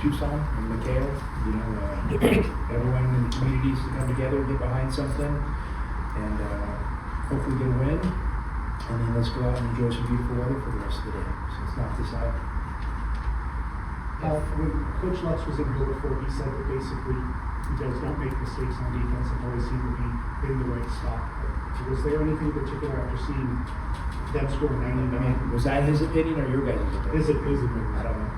Tucson and McHale. You know, everyone in the communities to come together, get behind something, and hopefully get a win. And then let's go out and enjoy some beautiful weather for the rest of the day. So let's knock this out. When Coach Lutz was in here before, he said that basically you guys don't make mistakes on defense and always seem to be in the right spot. So was there anything in particular after seeing them score 99? I mean, was that his opinion or your guys' opinion? His opinion. I don't know.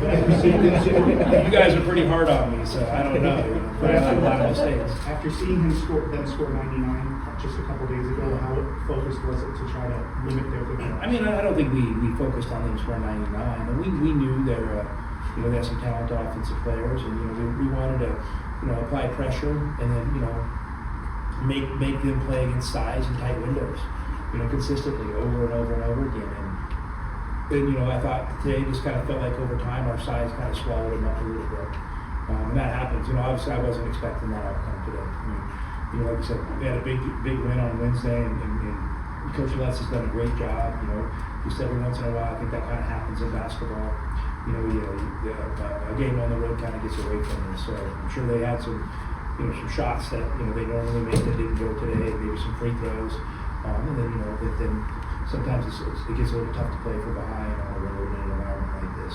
But after seeing You guys are pretty hard on me, so I don't know. But I like a lot of mistakes. After seeing them score 99 just a couple days ago, how focused was it to try to limit their defense? I mean, I don't think we focused on them scoring 99, but we knew they're, you know, they have some talented offensive players, and, you know, we wanted to, you know, apply pressure and then, you know, make them play against size and tight windows, you know, consistently over and over and over again. And you know, I thought today just kind of felt like over time our size kind of swallowed them up a little bit. And that happens. You know, obviously I wasn't expecting that outcome today. I mean, you know, like I said, we had a big win on Wednesday, and Coach Lutz has done a great job. You know, just every once in a while, I think that kind of happens in basketball. You know, a game on the road kind of gets away from us. So I'm sure they had some, you know, some shots that, you know, they normally make that didn't go today. Maybe some free throws, and then, you know, then sometimes it gets a little tough to play from behind on a road in an environment like this.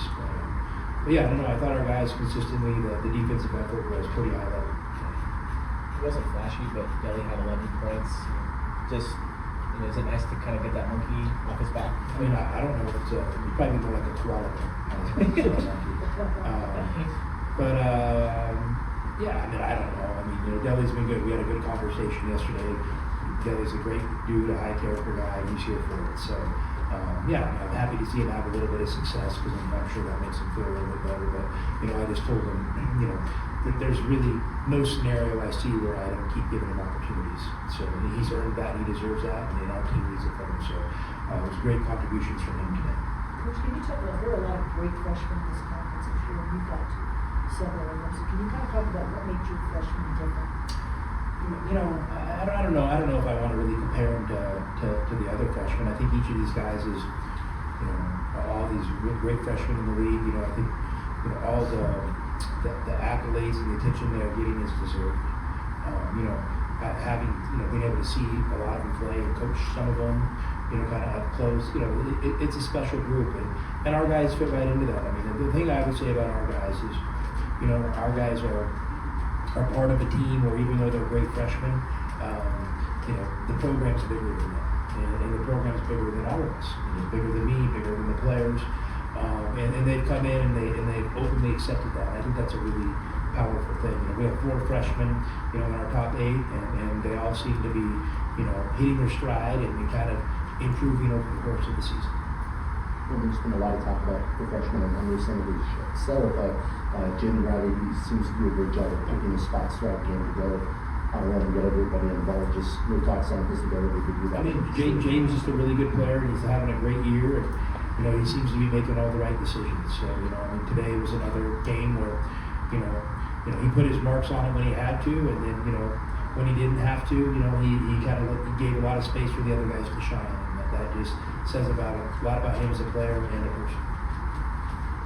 But yeah, I don't know. I thought our guys consistently, the defensive effort was pretty high level. It wasn't flashy, but Delhi had 11 points. Just, you know, is it nice to kind of get that monkey off his back? I mean, I don't know if it's probably more like a koala. Yeah, I mean, I don't know. I mean, you know, Delhi's been good. We had a good conversation yesterday. Delhi's a great dude, a high character guy. He's here for it. So, yeah, I'm happy to see him have a little bit of success because I'm sure that makes him feel a little bit better. But, you know, I just told him, you know, that there's really no scenario I see where I don't keep giving him opportunities. So he's earned that, he deserves that, and our team needs it from him. So it was great contributions from him today. Coach, can you talk about, there are a lot of great freshmen in this conference this year, and you've got several of them. So can you kind of talk about what makes your freshmen different? You know, I don't know if I want to really compare him to the other freshmen. I think each of these guys is, you know, all these great freshmen in the league. You know, I think, you know, all the accolades and the attention they're getting is deserved. You know, having, you know, being able to see a lot of them play and coach some of them, you know, kind of up close. You know, it's a special group, and our guys fit right into that. I mean, the thing I would say about our guys is, you know, our guys are part of a team where even though they're great freshmen, you know, the program's bigger than them. And the program's bigger than all of us. It's bigger than me, bigger than the players. And they've come in and they've openly accepted that. I think that's a really powerful thing. You know, we have 4 freshmen, you know, in our top 8, and they all seem to be, you know, hitting their stride and kind of improving over the course of the season. Well, there's been a lot of talk about the freshmen on this end of the show, but Jamie Riley, he seems to do a great job of picking the spots throughout the game to go. I don't want to get everybody involved, just your thoughts on his ability to do that. I mean, James is just a really good player. He's having a great year, and, you know, he seems to be making all the right decisions. So, you know, I mean, today was another game where, you know, he put his marks on it when he had to, and then, you know, when he didn't have to, you know, he kind of gave a lot of space for the other guys to shine, and that just says a lot about him as a player and a person.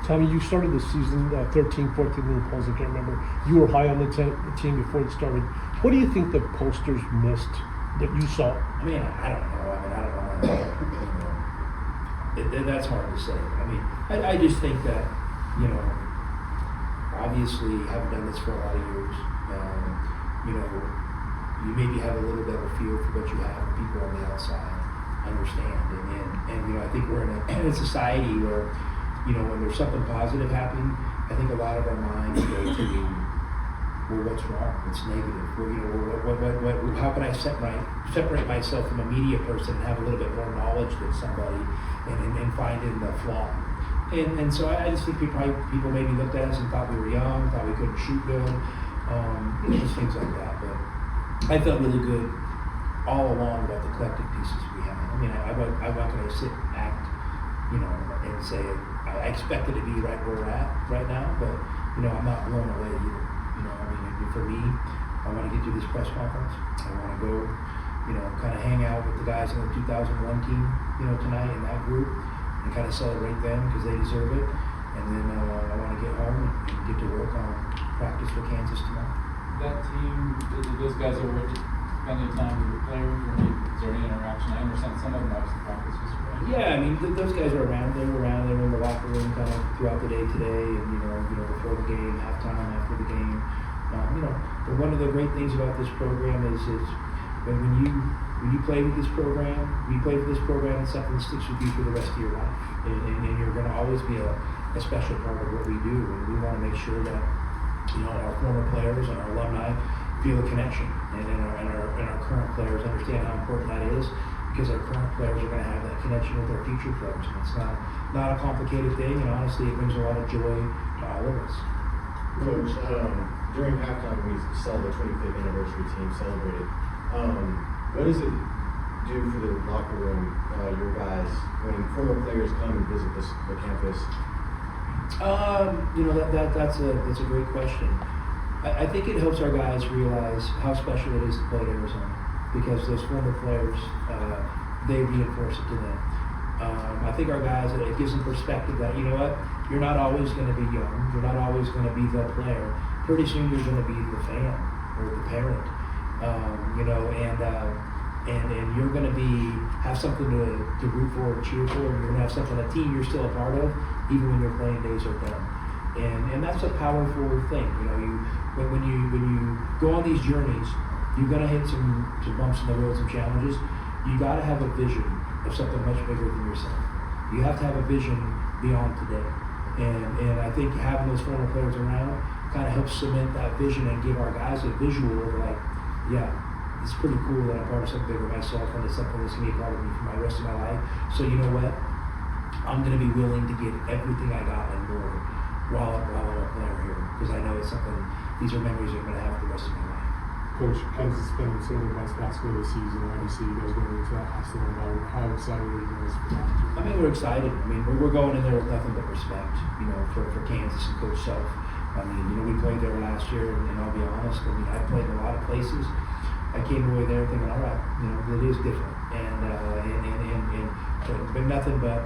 Tommy, you started the season 13, 14 in the polls. I can't remember. You were high on the team before it started. What do you think the posters missed that you saw? I mean, I don't know. That's hard to say. I mean, I just think that, you know, obviously haven't done this for a lot of years. You know, you maybe have a little bit of a feel for what you have and people on the outside understand. And you know, I think we're in a society where, you know, when there's something positive happening, I think a lot of our minds go to, well, what's wrong? What's negative? Well, you know, how can I separate myself from a media person and have a little bit more knowledge than somebody and find in the flaw? And so I just think people maybe looked at us and thought we were young, thought we couldn't shoot good, just things like that. But I felt really good all along about the collective pieces we have. I mean, I'm not going to sit and act, you know, and say I expect it to be right where we're at right now, but, you know, I'm not blown away either. You know, I mean, for me, I want to get to this press conference. I want to go, you know, kind of hang out with the guys on the 2001 team, you know, tonight in that group, and kind of celebrate them because they deserve it. And then I practice for Kansas tomorrow. That team, those guys are already spending time with the players, or is there any interaction? I understand some of them obviously practice yesterday. Yeah, I mean, those guys are around. They were around. They were in the locker room kind of throughout the day today, and before the game, halftime, after the game. But one of the great things about this program is when you play with this program, it's something that sticks with you for the rest of your life, and you're going to always be a special part of what we do, and we want to make sure that our former players and our alumni feel a connection, and our current players understand how important that is, because our current players are going to have that connection with their future players. And it's not a complicated thing, and honestly, it brings a lot of joy to all of us. Coach, during halftime, we saw the 25th anniversary team celebrated. What does it do for the locker room, your guys, when former players come and visit the campus? That's a great question. I think it helps our guys realize how special it is to play at Arizona, because those former players, they reinforce it to them. I think our guys, it gives them perspective that, you're not always going to be young, you're not always going to be the player. Pretty soon you're going to be the fan or the parent, and you're going to have something to root for or cheer for, and you're going to have something, a team you're still a part of, even when your playing days are done. And that's a powerful thing. When you go on these journeys, you're going to hit some bumps in the road, some challenges. You got to have a vision of something much bigger than yourself. You have to have a vision beyond today. And I think having those former players around kind of helps cement that vision and give our guys a visual of it's pretty cool that I'm part of something bigger myself, and it's something that's going to be a part of me for the rest of my life. So you know what? I'm going to be willing to give everything I got and more while I'm a player here, because I know it's something, these are memories I'm going to have for the rest of my life. Coach, Kansas has been some of the best basketball this season. Obviously, you guys going into that hostile environment. How excited are you guys for that? I mean, we're excited. I mean, we're going in there with nothing but respect, for Kansas and Coach Self. I mean, we played there last year, and I'll be honest, I played in a lot of places. I came away there thinking, all right, it is different, but nothing but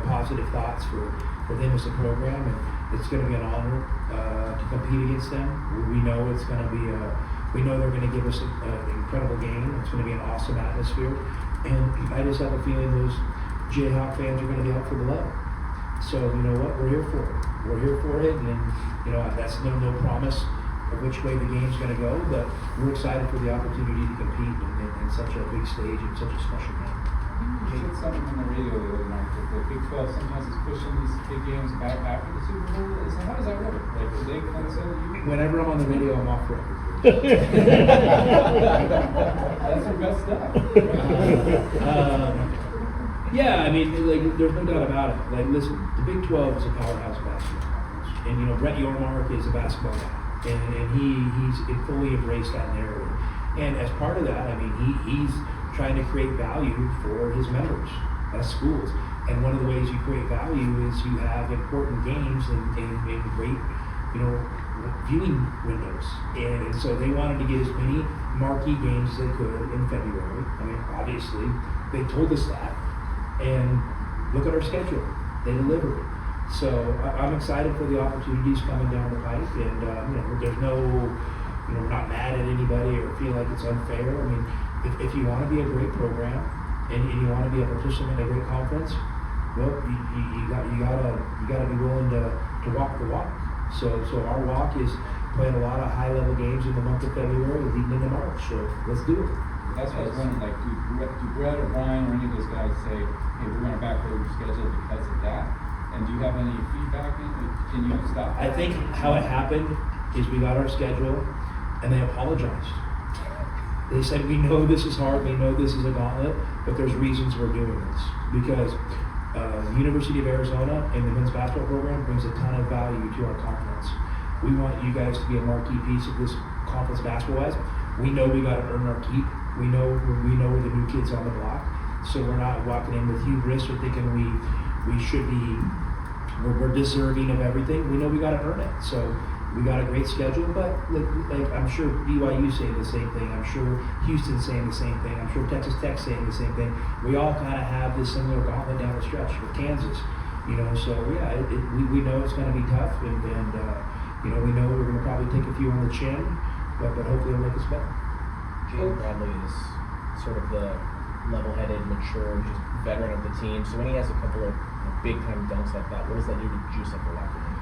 positive thoughts for them as a program, and it's going to be an honor to compete against them. We know it's going to be we know they're going to give us an incredible game. It's going to be an awesome atmosphere, and I just have a feeling those Jayhawk fans are going to be out for the love. So you know what, we're here for it. We're here for it, and that's no promise of which way the game's going to go, but we're excited for the opportunity to compete in such a big stage and such a special game. You said something on the radio the other night that the Big 12 sometimes is pushing these big games back after the Super Bowl. How does that work? Like, do they kind of say you? Whenever I'm on the radio, I'm off record. That's our best stuff. Yeah, I mean, there's no doubt about it. Listen, the Big 12 is a powerhouse of basketball, and Brett Yormark is a basketball guy, and he's fully embraced that narrative. And as part of that, I mean, he's trying to create value for his members as schools. And one of the ways you create value is you have important games and great, viewing windows. And so they wanted to get as many marquee games as they could in February. I mean, obviously, they told us that. And look at our schedule. They delivered. So I'm excited for the opportunities coming down the pike. And, there's no, we're not mad at anybody or feel like it's unfair. I mean, if you want to be a great program and you want to be a participant in a great conference, well, you gotta be willing to walk the walk. So our walk is playing a lot of high level games in the month of February leading into March. So let's do it. That's what I was wondering. Do Brett or Brian or any of those guys say, "Hey, we're going to backload your schedule because of that"? And do you have any feedback? Can you stop? I think how it happened is we got our schedule and they apologized. They said, we know this is hard, we know this is a gauntlet, but there's reasons we're doing this. Because the University of Arizona and the men's basketball program brings a ton of value to our conference. We want you guys to be a marquee piece of this conference basketball-wise. We know we got to earn our keep. We know we're the new kids on the block. So we're not walking in with hubris or thinking we should be, we're deserving of everything. We know we got to earn it. So we got a great schedule, but like I'm sure BYU saying the same thing. I'm sure Houston's saying the same thing. I'm sure Texas Tech's saying the same thing. We all kind of have this similar gauntlet down the stretch with Kansas, So yeah, we know it's going to be tough, and You know, we know we're gonna probably take a few on the chin, but hopefully it'll make us better. Jaden Bradley is sort of the level-headed, mature, just veteran of the team. So when he has a couple of big-time dunks like that, what does that do to juice up the locker room?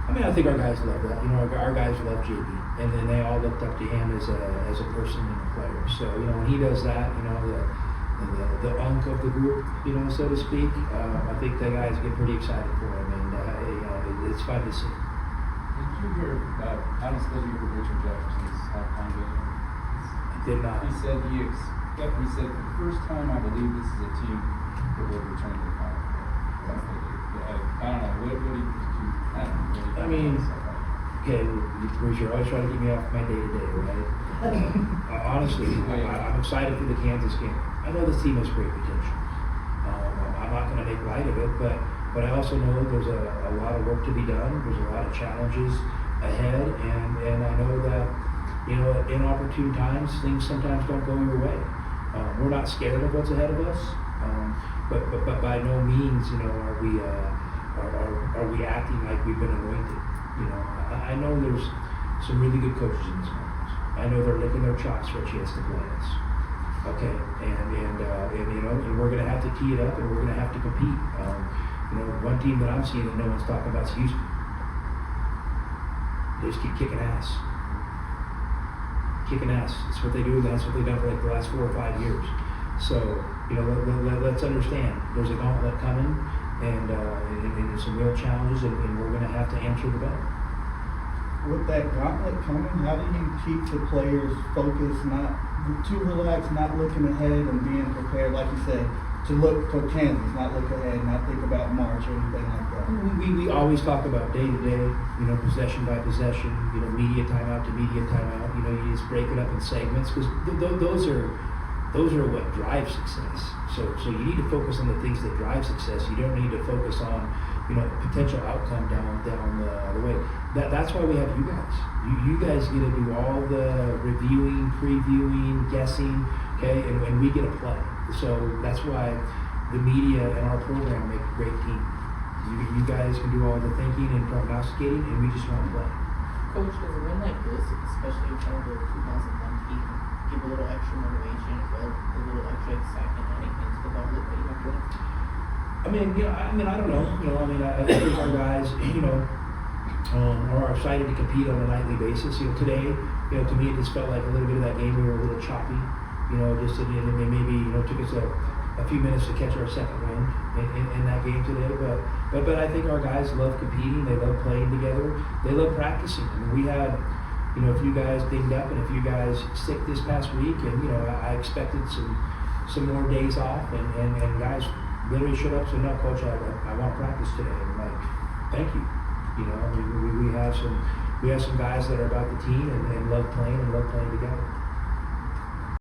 I mean, I think our guys love that. You know, our guys love JB, and then they all looked up to him as a person and a player. So you know, when he does that, you know, the unk of the group, you know, so to speak, I think the guys get pretty excited for him, and it's fun to see. Did you hear about, I don't suppose you heard Richard Jefferson's halftime video? I did not. He said he said for the first time, I believe this is a team that will return to the Final Four. I don't know, what do you, I don't know. I mean, okay, Bruce, you're always trying to get me off my day-to-day, right? Honestly, I'm excited for the Kansas game. I know this team has great potential. I'm not going to make light of it, but I also know there's a lot of work to be done. There's a lot of challenges ahead, and I know that, you know, at inopportune times, things sometimes don't go your way. We're not scared of what's ahead of us, but by no means, you know, are we acting like we've been anointed. You know, I know there's some really good coaches in this conference. I know they're licking their chops for a chance to play us. Okay, and you know, and we're going to have to tee it up, and we're going to have to compete. You know, one team that I'm seeing that no one's talking about is Houston. They just keep kicking ass. Kicking ass. It's what they do. That's what they've done for like the last 4 or 5 years. So, you know, let's understand. There's a gauntlet coming, and there's some real challenges, and we're going to have to answer the bell. With that gauntlet coming, how do you keep the players focused, not too relaxed, not looking ahead, and being prepared, like you said, to look to Kansas, not look ahead, not think about March or anything like that? We always talk about day to day, you know, possession by possession, you know, media timeout to media timeout. You know, you just break it up in segments because those are what drive success. So you need to focus on the things that drive success. You don't need to focus on, you know, potential outcome down the way. That's why we have you guys. You guys get to do all the reviewing, previewing, guessing, okay, and we get to play. So that's why the media and our program make a great team. You guys can do all the thinking and prognosticating, and we just want to play. Coach, does a win like this, especially in terms of 2001 team, give a little extra motivation as well, a little extra excitement heading into the gauntlet that you have to win? I mean, I don't know. You know, I think our guys, you know, are excited to compete on a nightly basis. You know, today, you know, to me, it just felt like a little bit of that game. We were a little choppy. You know, just and maybe, you know, took us a few minutes to catch our second wind in that game today. But I think our guys love competing. They love playing together. They love practicing. I mean, we had, you know, a few guys dinged up and a few guys sick this past week, and you know, I expected some more days off, and guys literally showed up and said, "No, coach, I want practice today." And I'm like, "Thank you." You know, we have some guys that are about the team and love playing together.